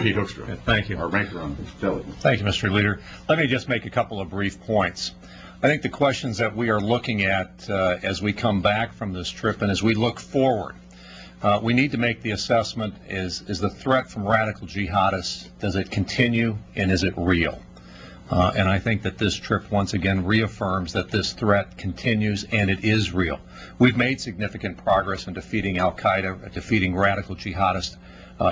Pete Hoekstra. Thank you. Our ranker on intelligence. Thank you, Mr. Leader. Let me just make a couple of brief points. I think the questions that we are looking at as we come back from this trip and as we look forward, we need to make the assessment, is the threat from radical jihadists, does it continue and is it real? And I think that this trip once again reaffirms that this threat continues and it is real. We've made significant progress in defeating al-Qaeda, defeating radical jihadists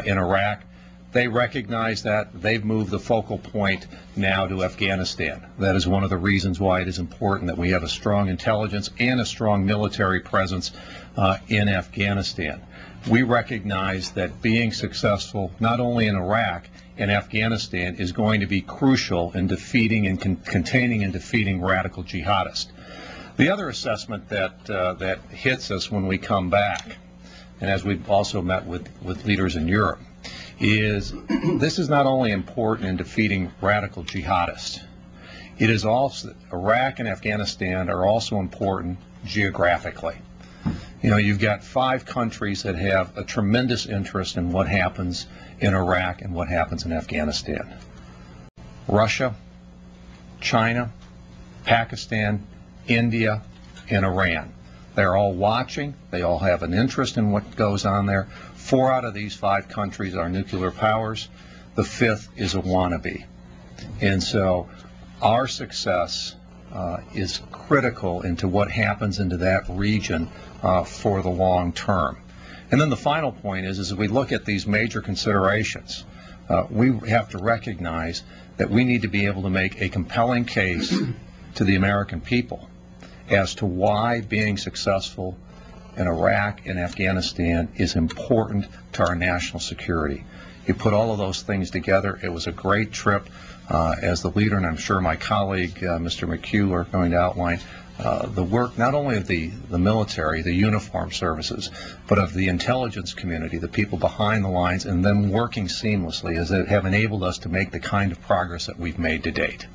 in Iraq. They recognize that. They've moved the focal point now to Afghanistan. That is one of the reasons why it is important that we have a strong intelligence and a strong military presence in Afghanistan. We recognize that being successful not only in Iraq and Afghanistan is going to be crucial in defeating and containing and defeating radical jihadists. The other assessment that hits us when we come back, and as we've also met with leaders in Europe, is this is not only important in defeating radical jihadists, it is also, Iraq and Afghanistan are also important geographically. You know, you've got 5 countries that have a tremendous interest in what happens in Iraq and what happens in Afghanistan. Russia, China, Pakistan, India, and Iran. They're all watching. They all have an interest in what goes on there. 4 out of these 5 countries are nuclear powers. The 5th is a wannabe. And so our success is critical into what happens into that region for the long term. And then the final point is as we look at these major considerations, we have to recognize that we need to be able to make a compelling case to the American people as to why being successful in Iraq and Afghanistan is important to our national security. You put all of those things together. It was a great trip. As the leader, and I'm sure my colleague, Mr. McHugh, are going to outline the work not only of the military, the uniform services, but of the intelligence community, the people behind the lines, and them working seamlessly as they have enabled us to make the kind of progress that we've made to date.